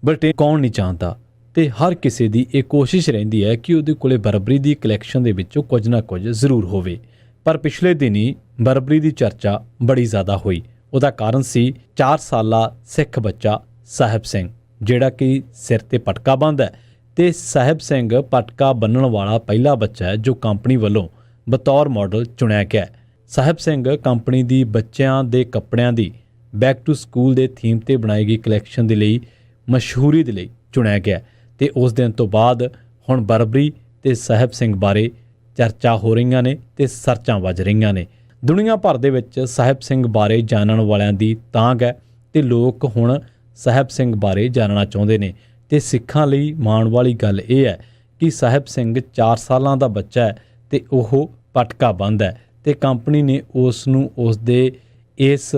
But ਇਹ ਕੌਣ ਨਹੀਂ ਚਾਹੁੰਦਾ ਤੇ ਹਰ ਕਿਸੇ ਦੀ ਇਹ ਕੋਸ਼ਿਸ਼ ਰਹਿੰਦੀ ਹੈ ਕਿ ਉਹਦੇ ਕੋਲੇ ਬਰਬਰੀ ਦੀ ਕਲੈਕਸ਼ਨ ਦੇ ਵਿੱਚੋਂ ਕੁਝ ਨਾ ਕੁਝ ਜ਼ਰੂਰ ਹੋਵੇ। ਪਰ ਪਿਛਲੇ ਦਿਨੀ ਬਰਬਰੀ ਦੀ ਚਰਚਾ ਬੜੀ ਜ਼ਿਆਦਾ ਹੋਈ। ਉਹਦਾ ਕਾਰਨ ਸੀ 4 ਸਾਲਾ ਸਿੱਖ ਬੱਚਾ ਸਾਹਿਬ ਸਿੰਘ, ਜਿਹੜਾ ਕਿ ਸਿਰ ਤੇ ਪਟਕਾ ਬੰਨ੍ਹਦਾ ਹੈ। ਤੇ ਸਾਹਿਬ ਸਿੰਘ ਪਟਕਾ ਬੰਨਣ ਵਾਲਾ ਪਹਿਲਾ ਬੱਚਾ ਹੈ ਜੋ ਕੰਪਨੀ ਵੱਲੋਂ ਬਤੌਰ ਮਾਡਲ ਚੁਣਿਆ ਗਿਆ। ਸਾਹਿਬ ਸਿੰਘ ਕੰਪਨੀ ਦੀ ਬੱਚਿਆਂ ਦੇ ਕੱਪੜਿਆਂ ਦੀ ਬੈਕ ਟੂ ਸਕੂਲ ਦੇ ਥੀਮ ਤੇ ਬਣਾਈ ਗਈ ਕਲੈਕਸ਼ਨ ਦੇ ਲਈ ਮਸ਼ਹੂਰੀ ਦੇ ਲਈ ਚੁਣਿਆ ਗਿਆ। ਤੇ ਉਸ ਦਿਨ ਤੋਂ ਬਾਅਦ ਹੁਣ ਬਰਬਰੀ ਤੇ ਸਾਹਿਬ ਸਿੰਘ ਬਾਰੇ ਚਰਚਾ ਹੋ ਰਹੀਆਂ ਨੇ ਤੇ ਸਰਚਾਂ ਵੱਜ ਰਹੀਆਂ ਨੇ। ਦੁਨੀਆ ਭਰ ਦੇ ਵਿੱਚ ਸਾਹਿਬ ਸਿੰਘ ਬਾਰੇ ਜਾਣਨ ਵਾਲਿਆਂ ਦੀ ਤਾਂਘ ਹੈ ਤੇ ਲੋਕ ਹੁਣ ਸਾਹਿਬ ਸਿੰਘ ਬਾਰੇ ਜਾਣਨਾ ਚਾਹੁੰਦੇ ਨੇ। ਤੇ ਸਿੱਖਾਂ ਲਈ ਮਾਣ ਵਾਲੀ ਗੱਲ ਇਹ ਹੈ ਕਿ ਸਾਹਿਬ ਸਿੰਘ 4 ਸਾਲਾਂ ਦਾ ਬੱਚਾ ਹੈ ਤੇ ਉਹ ਪਟਕਾ ਬੰਨ੍ਹਦਾ ਹੈ ਤੇ ਕੰਪਨੀ ਨੇ ਉਸ ਨੂੰ ਉਸ ਦੇ ਇਸ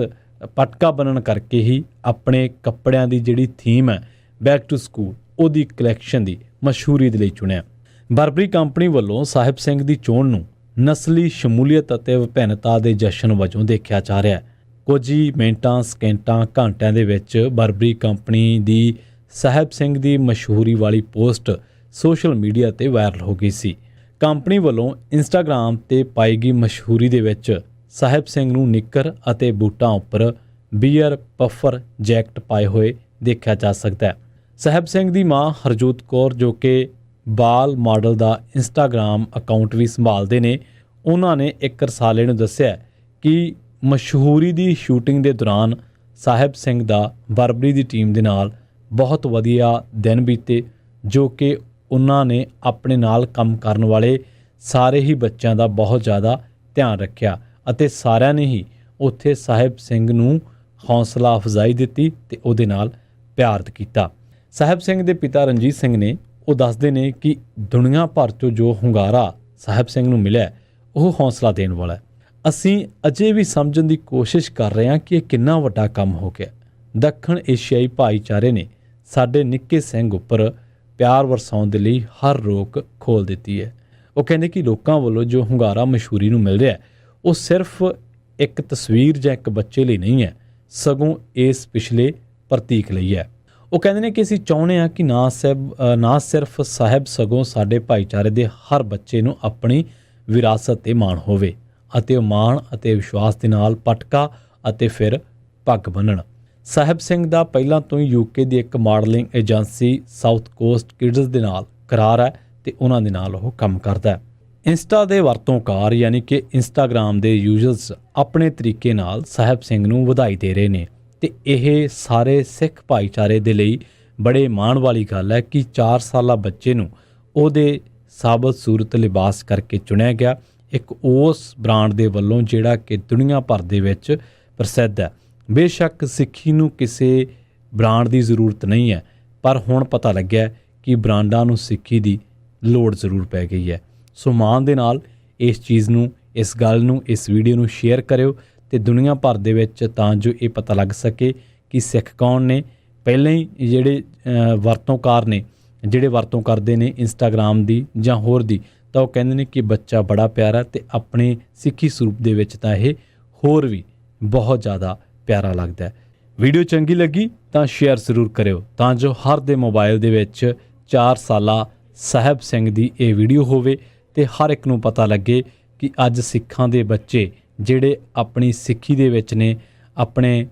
ਪਟਕਾ ਬੰਨ੍ਹਣ ਕਰਕੇ ਹੀ ਆਪਣੇ ਕੱਪੜਿਆਂ ਦੀ ਜਿਹੜੀ ਥੀਮ ਹੈ ਬੈਕ ਟੂ ਸਕੂਲ ਉਹਦੀ ਕਲੈਕਸ਼ਨ ਦੀ ਮਸ਼ਹੂਰੀ ਦੇ ਲਈ ਚੁਣਿਆ। ਬਰਬਰੀ ਕੰਪਨੀ ਵੱਲੋਂ ਸਾਹਿਬ ਸਿੰਘ ਦੀ ਚੋਣ ਨੂੰ ਨਸਲੀ ਸ਼ਮੂਲੀਅਤ ਅਤੇ ਵਿਭਿੰਨਤਾ ਦੇ ਜਸ਼ਨ ਵਜੋਂ ਦੇਖਿਆ ਜਾ ਰਿਹਾ ਹੈ। ਕੁਝ ਹੀ ਮਿੰਟਾਂ ਸਕਿੰਟਾਂ ਘੰਟਿਆਂ ਦੇ ਵਿੱਚ ਬਰਬਰੀ ਕੰਪਨੀ ਦੀ ਸਾਹਿਬ ਸਿੰਘ ਦੀ ਮਸ਼ਹੂਰੀ ਵਾਲੀ ਪੋਸਟ ਸੋਸ਼ਲ ਮੀਡੀਆ ਤੇ ਵਾਇਰਲ ਹੋ ਗਈ ਸੀ। ਕੰਪਨੀ ਵੱਲੋਂ ਇੰਸਟਾਗ੍ਰਾਮ ਤੇ ਪਾਈ ਗਈ ਮਸ਼ਹੂਰੀ ਦੇ ਵਿੱਚ ਸਾਹਿਬ ਸਿੰਘ ਨੂੰ ਨਿੱਕਰ ਅਤੇ ਬੂਟਾਂ ਉੱਪਰ ਬੀਅਰ ਪਫਰ ਜੈਕਟ ਪਾਏ ਹੋਏ ਦੇਖਿਆ ਜਾ ਸਕਦਾ ਹੈ। ਸਾਹਿਬ ਸਿੰਘ ਦੀ ਮਾਂ ਹਰਜੋਤ ਕੌਰ, ਜੋ ਕਿ ਬਾਲ ਮਾਡਲ ਦਾ ਇੰਸਟਾਗ੍ਰਾਮ ਅਕਾਊਂਟ ਵੀ ਸੰਭਾਲਦੇ ਨੇ, ਉਹਨਾਂ ਨੇ ਇੱਕ ਰਸਾਲੇ ਨੂੰ ਦੱਸਿਆ ਕਿ ਮਸ਼ਹੂਰੀ ਦੀ ਸ਼ੂਟਿੰਗ ਦੇ ਦੌਰਾਨ ਸਾਹਿਬ ਸਿੰਘ ਦਾ ਬਰਬਰੀ ਦੀ ਟੀਮ ਦੇ ਨਾਲ ਬਹੁਤ ਵਧੀਆ ਦਿਨ ਬੀਤੇ, ਜੋ ਕਿ ਉਹਨਾਂ ਨੇ ਆਪਣੇ ਨਾਲ ਕੰਮ ਕਰਨ ਵਾਲੇ ਸਾਰੇ ਹੀ ਬੱਚਿਆਂ ਦਾ ਬਹੁਤ ਜ਼ਿਆਦਾ ਧਿਆਨ ਰੱਖਿਆ ਅਤੇ ਸਾਰਿਆਂ ਨੇ ਹੀ ਉੱਥੇ ਸਾਹਿਬ ਸਿੰਘ ਨੂੰ ਹੌਸਲਾ ਅਫਜ਼ਾਈ ਦਿੱਤੀ ਤੇ ਉਹਦੇ ਨਾਲ ਪਿਆਰ ਕੀਤਾ। ਸਾਹਿਬ ਸਿੰਘ ਦੇ ਪਿਤਾ ਰਣਜੀਤ ਸਿੰਘ ਨੇ ਉਹ ਦੱਸਦੇ ਨੇ ਕਿ ਦੁਨੀਆ ਭਰ 'ਚੋਂ ਜੋ ਹੁੰਗਾਰਾ ਸਾਹਿਬ ਸਿੰਘ ਨੂੰ ਮਿਲਿਆ ਉਹ ਹੌਸਲਾ ਦੇਣ ਵਾਲਾ ਹੈ। ਅਸੀਂ ਅਜੇ ਵੀ ਸਮਝਣ ਦੀ ਕੋਸ਼ਿਸ਼ ਕਰ ਰਹੇ ਹਾਂ ਕਿ ਇਹ ਕਿੰਨਾ ਵੱਡਾ ਕੰਮ ਹੋ ਗਿਆ। ਦੱਖਣ ਏਸ਼ੀਆਈ ਭਾਈਚਾਰੇ ਨੇ ਸਾਡੇ ਨਿੱਕੇ ਸਿੰਘ ਉੱਪਰ ਪਿਆਰ ਵਰਸਾਉਣ ਦੇ ਲਈ ਹਰ ਰੋਕ ਖੋਲ੍ਹ ਦਿੱਤੀ ਹੈ। ਉਹ ਕਹਿੰਦੇ ਕਿ ਲੋਕਾਂ ਵੱਲੋਂ ਜੋ ਹੁੰਗਾਰਾ ਮਸ਼ਹੂਰੀ ਨੂੰ ਮਿਲ ਰਿਹਾ ਉਹ ਸਿਰਫ ਇੱਕ ਤਸਵੀਰ ਜਾਂ ਇੱਕ ਬੱਚੇ ਲਈ ਨਹੀਂ ਹੈ, ਸਗੋਂ ਇਸ ਪਿਛਲੇ ਪ੍ਰਤੀਕ ਲਈ ਹੈ। ਉਹ ਕਹਿੰਦੇ ਨੇ ਕਿ ਅਸੀਂ ਚਾਹੁੰਦੇ ਹਾਂ ਕਿ ਨਾ ਸਿਰਫ ਸਾਹਿਬ ਸਗੋਂ ਸਾਡੇ ਭਾਈਚਾਰੇ ਦੇ ਹਰ ਬੱਚੇ ਨੂੰ ਆਪਣੀ ਵਿਰਾਸਤ 'ਤੇ ਮਾਣ ਹੋਵੇ ਅਤੇ ਉਹ ਮਾਣ ਅਤੇ ਵਿਸ਼ਵਾਸ ਦੇ ਨਾਲ ਪਟਕਾ ਅਤੇ ਫਿਰ ਪੱਗ ਬੰਨ੍ਹਣ। ਸਾਹਿਬ ਸਿੰਘ ਦਾ ਪਹਿਲਾਂ ਤੋਂ ਹੀ ਯੂਕੇ ਦੀ ਇੱਕ modelling agency south cost kids ਦੇ ਨਾਲ ਕਰਾਰ ਹੈ ਤੇ ਉਹਨਾਂ ਦੇ ਨਾਲ ਉਹ ਕੰਮ ਕਰਦਾ ਹੈ। ਇੰਸਟਾ ਦੇ ਵਰਤੋਂਕਾਰ ਯਾਨੀ ਕਿ ਇੰਸਟਾਗ੍ਰਾਮ ਦੇ ਯੂਜ਼ਰਸ ਆਪਣੇ ਤਰੀਕੇ ਨਾਲ ਸਾਹਿਬ ਸਿੰਘ ਨੂੰ ਵਧਾਈ ਦੇ ਰਹੇ ਨੇ ਤੇ ਇਹ ਸਾਰੇ ਸਿੱਖ ਭਾਈਚਾਰੇ ਦੇ ਲਈ ਬੜੇ ਮਾਣ ਵਾਲੀ ਗੱਲ ਹੈ ਕਿ 4 ਸਾਲਾ ਬੱਚੇ ਨੂੰ ਉਹਦੇ ਸਾਬਤ ਸੂਰਤ ਲਿਬਾਸ ਕਰਕੇ ਚੁਣਿਆ ਗਿਆ, ਇੱਕ ਉਸ ਬ੍ਰਾਂਡ ਦੇ ਵੱਲੋਂ ਜਿਹੜਾ ਕਿ ਦੁਨੀਆ ਭਰ ਦੇ ਵਿੱਚ ਪ੍ਰਸਿੱਧ ਹੈ। ਬੇਸ਼ੱਕ ਸਿੱਖੀ ਨੂੰ ਕਿਸੇ ਬ੍ਰਾਂਡ ਦੀ ਜ਼ਰੂਰਤ ਨਹੀਂ ਹੈ, ਪਰ ਹੁਣ ਪਤਾ ਲੱਗਿਆ ਕਿ ਬ੍ਰਾਂਡਾਂ ਨੂੰ ਸਿੱਖੀ ਦੀ ਲੋੜ ਜ਼ਰੂਰ ਪੈ ਗਈ ਹੈ। ਸੋ ਮਾਣ ਦੇ ਨਾਲ ਇਸ ਚੀਜ਼ ਨੂੰ, ਇਸ ਗੱਲ ਨੂੰ, ਇਸ ਵੀਡੀਓ ਨੂੰ ਸ਼ੇਅਰ ਕਰਿਓ ਤੇ ਦੁਨੀਆ ਭਰ ਦੇ ਵਿੱਚ, ਤਾਂ ਜੋ ਇਹ ਪਤਾ ਲੱਗ ਸਕੇ ਕਿ ਸਿੱਖ ਕੌਣ ਨੇ। ਪਹਿਲਾਂ ਹੀ ਜਿਹੜੇ ਵਰਤੋਂਕਾਰ ਨੇ, ਜਿਹੜੇ ਵਰਤੋਂ ਕਰਦੇ ਨੇ ਇੰਸਟਾਗ੍ਰਾਮ ਦੀ ਜਾਂ ਹੋਰ ਦੀ, ਤਾਂ ਉਹ ਕਹਿੰਦੇ ਨੇ ਕਿ ਬੱਚਾ ਬੜਾ ਪਿਆਰਾ ਤੇ ਆਪਣੇ ਸਿੱਖੀ ਸਰੂਪ ਦੇ ਵਿੱਚ ਤਾਂ ਇਹ ਹੋਰ ਵੀ ਬਹੁਤ ਜ਼ਿਆਦਾ ਪਿਆਰਾ ਲੱਗਦਾ ਹੈ। ਵੀਡੀਓ ਚੰਗੀ ਲੱਗੀ ਤਾਂ ਸ਼ੇਅਰ ਜ਼ਰੂਰ ਕਰਿਓ ਤਾਂ ਜੋ ਹਰ ਦੇ ਮੋਬਾਈਲ ਦੇ ਵਿੱਚ 4 ਸਾਲਾ ਸਾਹਿਬ ਸਿੰਘ ਦੀ ਇਹ ਵੀਡੀਓ ਹੋਵੇ ਤੇ ਹਰ ਇੱਕ ਨੂੰ ਪਤਾ ਲੱਗੇ ਕਿ ਅੱਜ ਸਿੱਖਾਂ ਦੇ ਬੱਚੇ ਜਿਹੜੇ ਆਪਣੀ ਸਿੱਖੀ ਦੇ ਵਿੱਚ ਨੇ, ਆਪਣੇ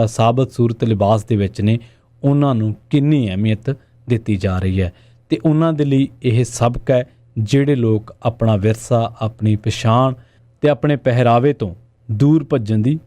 ਸਾਬਤ ਸੂਰਤ ਲਿਬਾਸ ਦੇ ਵਿੱਚ ਨੇ, ਉਹਨਾਂ ਨੂੰ ਕਿੰਨੀ ਅਹਿਮੀਅਤ ਦਿੱਤੀ ਜਾ ਰਹੀ ਹੈ। ਤੇ ਉਹਨਾਂ ਦੇ ਲਈ ਇਹ ਸਬਕ ਹੈ ਜਿਹੜੇ ਲੋਕ ਆਪਣਾ ਵਿਰਸਾ, ਆਪਣੀ ਪਛਾਣ ਤੇ ਆਪਣੇ ਪਹਿਰਾਵੇ ਤੋਂ ਦੂਰ ਭੱਜਣ ਦੀ